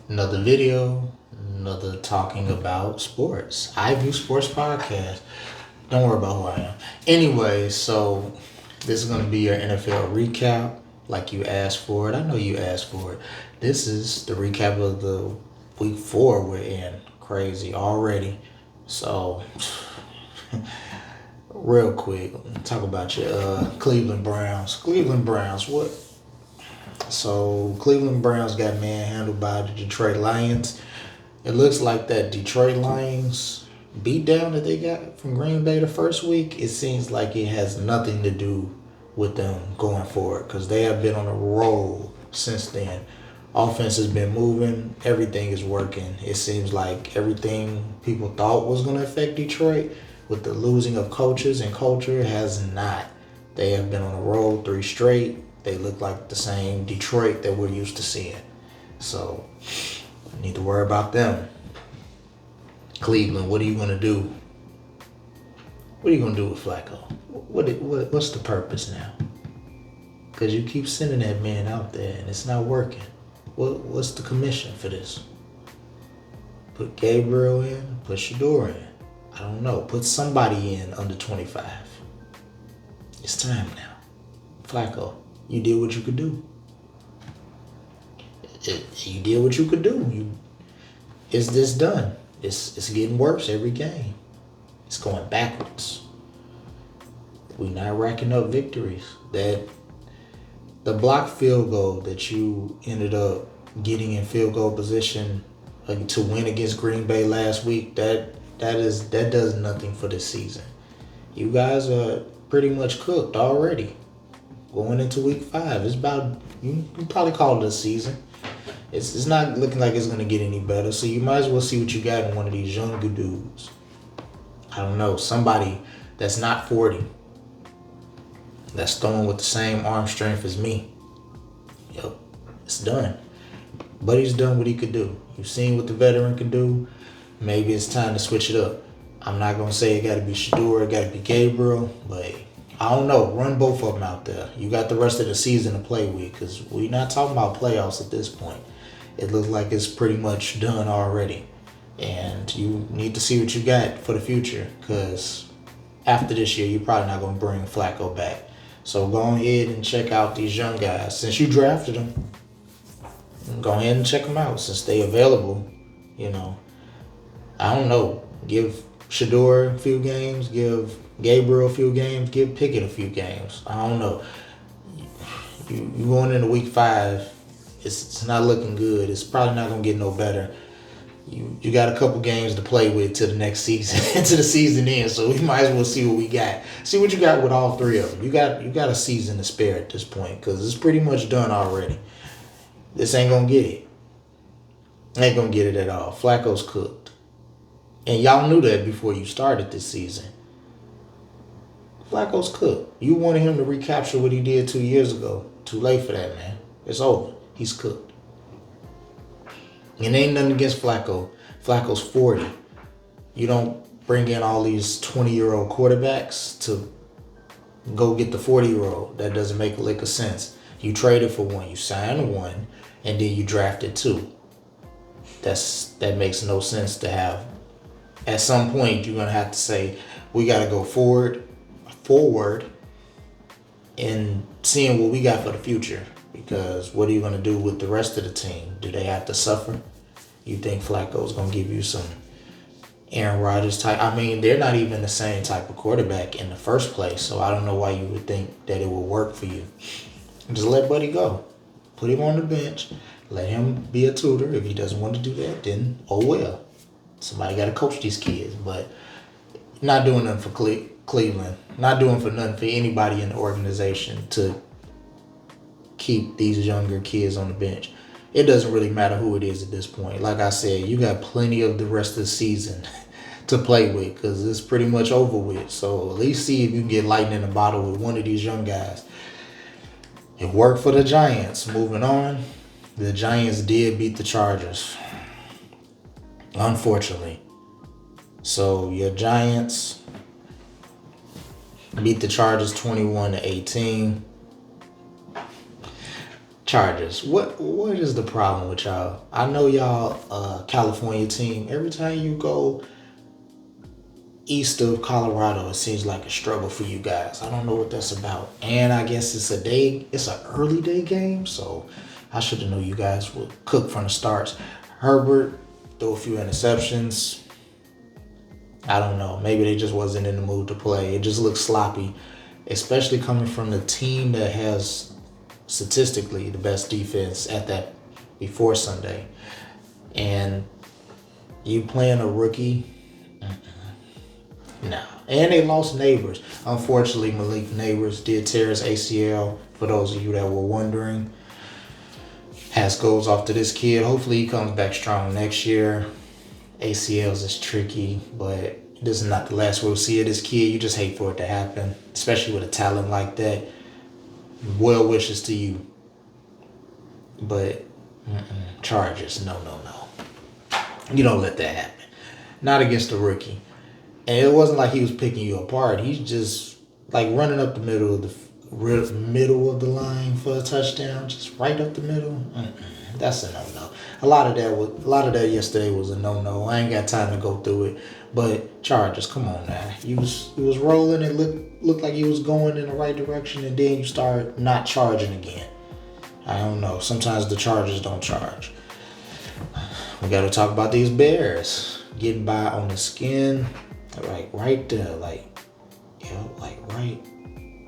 Another video, another talking about sports. I View Sports podcast. Don't worry about who I am. Anyway, so this is going to be your NFL recap, like you asked for it. I know you asked for it. This is the recap of the week 4 we're in. Crazy already. So, real quick, talk about your Cleveland Browns. Cleveland Browns, what? So, Cleveland Browns got manhandled by the Detroit Lions. It looks like that Detroit Lions beatdown that they got from Green Bay the first week, it seems like it has nothing to do with them going forward because they have been on a roll since then. Offense has been moving, everything is working. It seems like everything people thought was going to affect Detroit with the losing of coaches and culture has not. They have been on a roll 3 straight. They look like the same Detroit that we're used to seeing. So, need to worry about them. Cleveland, what are you gonna do? What are you gonna do with Flacco? What's the purpose now? Because you keep sending that man out there and it's not working. What's the commission for this? Put Gabriel in, put Shador in. I don't know. Put somebody in under 25. It's time now. Flacco, you did what you could do. You did what you could do. Is this done? It's getting worse every game. It's going backwards. We're not racking up victories. That the blocked field goal that you ended up getting in field goal position to win against Green Bay last week, that does nothing for this season. You guys are pretty much cooked already. Going into week 5, it's about you can probably call it a season. It's not looking like it's gonna get any better. So you might as well see what you got in one of these younger dudes. I don't know, somebody that's not 40, that's throwing with the same arm strength as me. Yep, it's done. But he's done what he could do. You've seen what the veteran can do. Maybe it's time to switch it up. I'm not gonna say it got to be Shador, it got to be Gabriel, but I don't know. Run both of them out there. You got the rest of the season to play with, because we're not talking about playoffs at this point. It looks like it's pretty much done already. And you need to see what you got for the future, because after this year, you're probably not going to bring Flacco back. So go ahead and check out these young guys. Since you drafted them, go ahead and check them out since they available. You know, I don't know. Give Shador a few games, give Gabriel a few games, give Pickett a few games. I don't know. You going into week 5, it's not looking good. It's probably not gonna get no better. You got a couple games to play with to the next season, to the season end. So we might as well see what we got. See what you got with all 3 of them. You got a season to spare at this point because it's pretty much done already. This ain't gonna get it. Ain't gonna get it at all. Flacco's cooked, and y'all knew that before you started this season. Flacco's cooked. You wanted him to recapture what he did 2 years ago. Too late for that, man. It's over. He's cooked. And ain't nothing against Flacco. Flacco's 40. You don't bring in all these 20-year-old quarterbacks to go get the 40-year-old. That doesn't make a lick of sense. You traded for one, you signed one, and then you drafted 2. That makes no sense to have. At some point, you're gonna have to say we got to go forward, and seeing what we got for the future. Because what are you gonna do with the rest of the team? Do they have to suffer? You think Flacco's gonna give you some Aaron Rodgers type? I mean, they're not even the same type of quarterback in the first place, so I don't know why you would think that it will work for you. Just let Buddy go. Put him on the bench. Let him be a tutor. If he doesn't want to do that, then oh well. Somebody got to coach these kids, but not doing nothing for Cleveland. Not doing for nothing for anybody in the organization to keep these younger kids on the bench. It doesn't really matter who it is at this point. Like I said, you got plenty of the rest of the season to play with because it's pretty much over with. So at least see if you can get lightning in a bottle with one of these young guys. It worked for the Giants. Moving on, the Giants did beat the Chargers, unfortunately. So your Giants beat the Chargers 21-18. Chargers. What is the problem with y'all? I know y'all California team. Every time you go east of Colorado, it seems like a struggle for you guys. I don't know what that's about. And I guess it's an early day game, so I should have known you guys would cook from the starts. Herbert threw a few interceptions. I don't know. Maybe they just wasn't in the mood to play. It just looked sloppy, especially coming from the team that has statistically the best defense at that before Sunday. And you playing a rookie? No. And they lost Neighbors. Unfortunately, Malik Neighbors did tear his ACL. For those of you that were wondering, hats goes off to this kid. Hopefully he comes back strong next year. ACLs is tricky, but this is not the last we'll see of this kid. You just hate for it to happen, especially with a talent like that. Well wishes to you. But Chargers, no. You don't let that happen. Not against the rookie. And it wasn't like he was picking you apart. He's just like running up the middle of the line for a touchdown, just right up the middle. That's a no. A lot of that yesterday was a no. I ain't got time to go through it. But Chargers, come on now. He was rolling. It looked like he was going in the right direction, and then you start not charging again. I don't know. Sometimes the Chargers don't charge. We got to talk about these Bears getting by on the skin. Right there,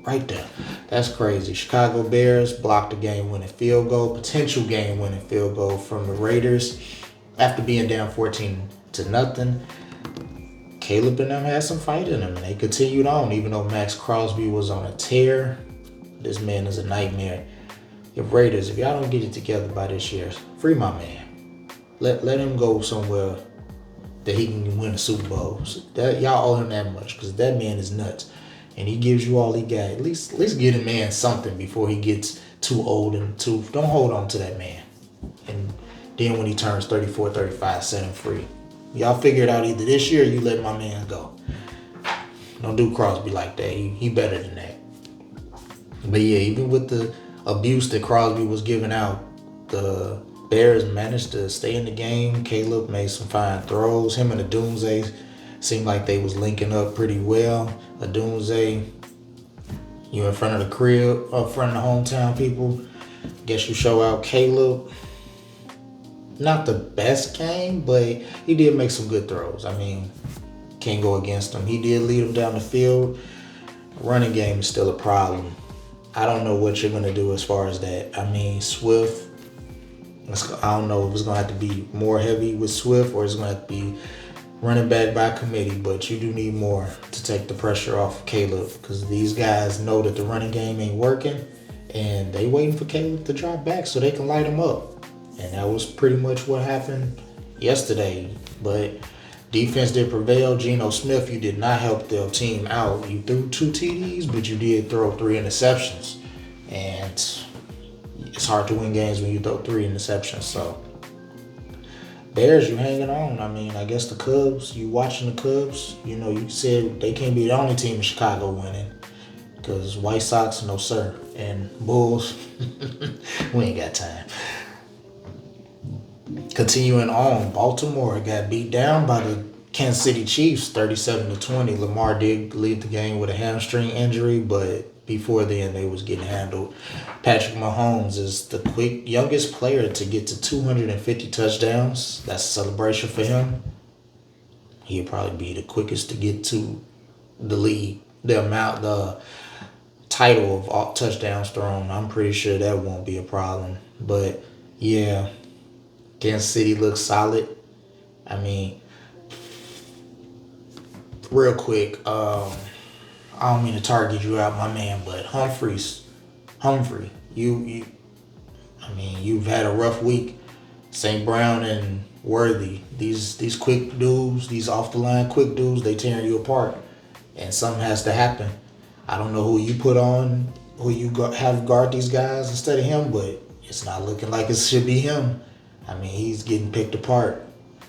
right there. That's crazy. Chicago Bears blocked a potential game-winning field goal from the Raiders after being down 14-0. Caleb and them had some fight in them, and they continued on, even though Max Crosby was on a tear. This man is a nightmare. Raiders, if y'all don't get it together by this year, free my man. Let him go somewhere that he can win a Super Bowl. So that y'all owe him that much, because that man is nuts. And he gives you all he got. At least get a man something before he gets too old and don't hold on to that man. And then when he turns 34, 35, set him free. Y'all figure it out either this year or you let my man go. Don't do Crosby like that. He better than that. But yeah, even with the abuse that Crosby was giving out, the Bears managed to stay in the game. Caleb made some fine throws. Him and Adunze seemed like they was linking up pretty well. Adunze, you in front of the crib, up front of the hometown people. Guess you show out Caleb. Not the best game, but he did make some good throws. I mean, can't go against him. He did lead them down the field. Running game is still a problem. I don't know what you're going to do as far as that. I mean, Swift, I don't know if it's going to have to be more heavy with Swift or it's going to have to be running back by committee, but you do need more to take the pressure off of Caleb, because these guys know that the running game ain't working and they waiting for Caleb to drop back so they can light him up. And that was pretty much what happened yesterday. But defense did prevail. Geno Smith, you did not help their team out. You threw 2 TDs, but you did throw 3 interceptions. And it's hard to win games when you throw 3 interceptions. So Bears, you hanging on. I mean, I guess the Cubs, you watching the Cubs, you said they can't be the only team in Chicago winning, because White Sox, no sir. And Bulls, we ain't got time. Continuing on, Baltimore got beat down by the Kansas City Chiefs 37-20. Lamar did lead the game with a hamstring injury, but before then they was getting handled. Patrick Mahomes is the youngest player to get to 250 touchdowns. That's a celebration for him. He'll probably be the quickest to get to the league, the title of all touchdowns thrown. I'm pretty sure that won't be a problem. But yeah, Kansas City looks solid. I mean, real quick, I don't mean to target you out, my man, but Humphrey, you've had a rough week. St. Brown and Worthy, these quick dudes, these off the line quick dudes, they tearing you apart, and something has to happen. I don't know who you put on, have guard these guys instead of him, but it's not looking like it should be him. I mean, he's getting picked apart.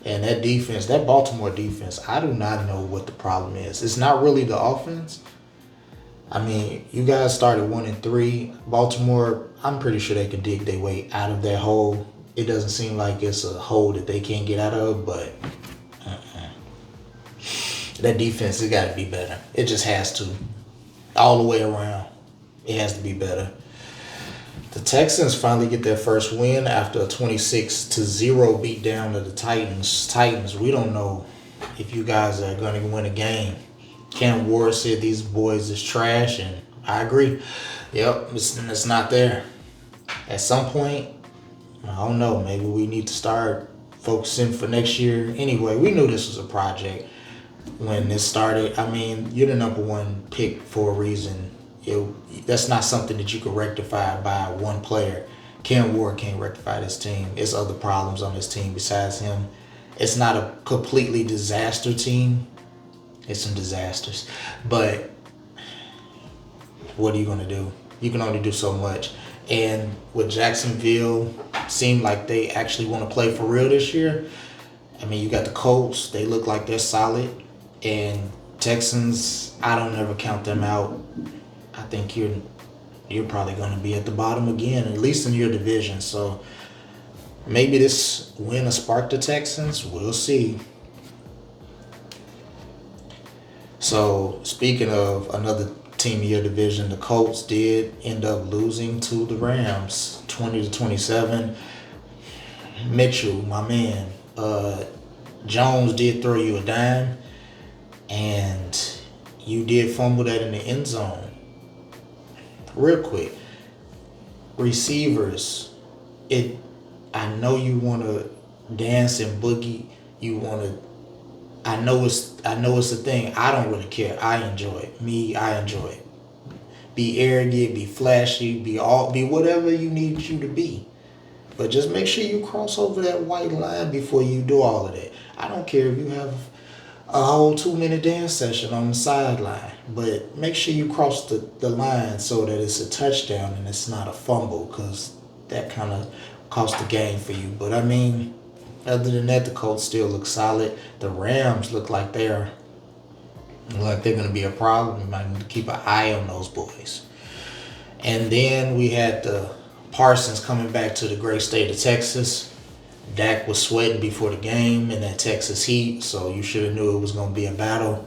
And that defense, that Baltimore defense, I do not know what the problem is. It's not really the offense. I mean, you guys started 1-3. Baltimore, I'm pretty sure they can dig their way out of that hole. It doesn't seem like it's a hole that they can't get out of, but that defense has got to be better. It just has to, all the way around. It has to be better. The Texans finally get their first win after a 26-0 beat down to the Titans. Titans, we don't know if you guys are going to win a game. Cam Ward said these boys is trash, and I agree. Yep, it's not there. At some point, I don't know, maybe we need to start focusing for next year. Anyway, we knew this was a project when this started. I mean, you're the number one pick for a reason. That's not something that you can rectify by one player. Cam Ward can't rectify this team. It's other problems on this team besides him. It's not a completely disaster team. It's some disasters. But what are you going to do? You can only do so much. And with Jacksonville, seemed like they actually want to play for real this year. I mean, you got the Colts. They look like they're solid. And Texans, I don't ever count them out. I think you're probably going to be at the bottom again, at least in your division. So maybe this win will spark the Texans. We'll see. So speaking of another team in your division, the Colts did end up losing to the Rams, 20-27. Mitchell, my man, Jones did throw you a dime, and you did fumble that in the end zone. Real quick, receivers, I know you want to dance and boogie. You want to. I know it's a thing. I don't really care. I enjoy it. I enjoy it. Be arrogant, be flashy, be whatever you need you to be. But just make sure you cross over that white line before you do all of that. I don't care if you have a whole 2-minute dance session on the sideline, but make sure you cross the line so that it's a touchdown and it's not a fumble, because that kind of cost the game for you. But I mean, other than that, the Colts still look solid. The Rams look like they're going to be a problem. You might need to keep an eye on those boys. And then we had the Parsons coming back to the great state of Texas. Dak was sweating before the game in that Texas heat, so you should have knew it was going to be a battle.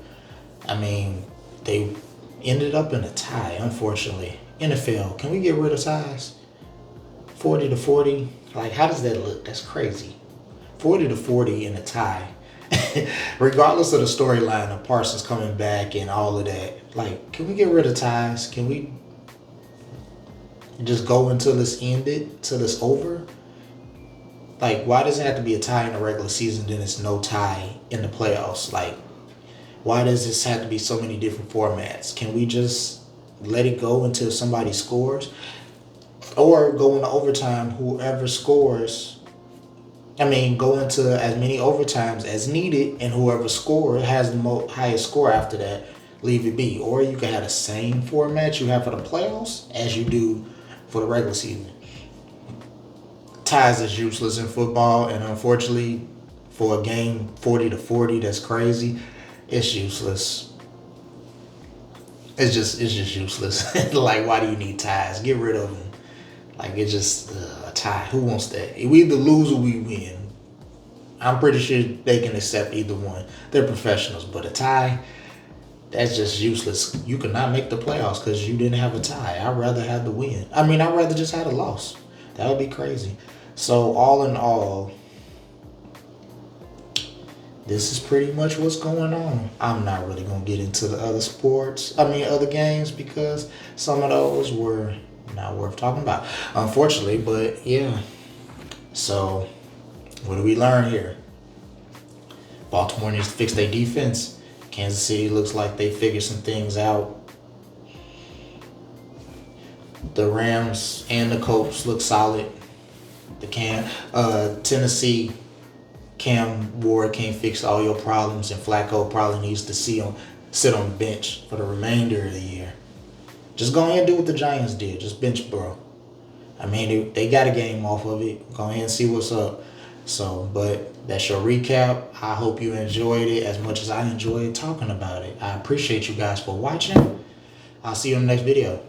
I mean, they ended up in a tie, unfortunately. NFL, can we get rid of ties? 40-40? Like, how does that look? That's crazy. 40-40 in a tie. Regardless of the storyline of Parsons coming back and all of that, like, can we get rid of ties? Can we just go until it's ended, till it's over? Like, why does it have to be a tie in the regular season, then it's no tie in the playoffs? Like, why does this have to be so many different formats? Can we just let it go until somebody scores? Or go into overtime, whoever scores, go into as many overtimes as needed, and whoever scores has the highest score after that, leave it be. Or you can have the same format you have for the playoffs as you do for the regular season. Ties is useless in football, and unfortunately, for a game 40-40, that's crazy. It's useless. It's just useless. Like, why do you need ties? Get rid of them. Like, it's just a tie. Who wants that? We either lose or we win. I'm pretty sure they can accept either one. They're professionals, but a tie, that's just useless. You cannot make the playoffs because you didn't have a tie. I'd rather have the win. I'd rather just have a loss. That would be crazy. So all in all, this is pretty much what's going on. I'm not really going to get into the other games, because some of those were not worth talking about, unfortunately. But yeah, so what do we learn here? Baltimore needs to fix their defense. Kansas City looks like they figured some things out. The Rams and the Colts look solid. Tennessee, Cam Ward can't fix all your problems, and Flacco probably needs to sit on the bench for the remainder of the year. Just go ahead and do what the Giants did. Just bench, bro. They got a game off of it. Go ahead and see what's up. So, but that's your recap. I hope you enjoyed it as much as I enjoyed talking about it. I appreciate you guys for watching. I'll see you in the next video.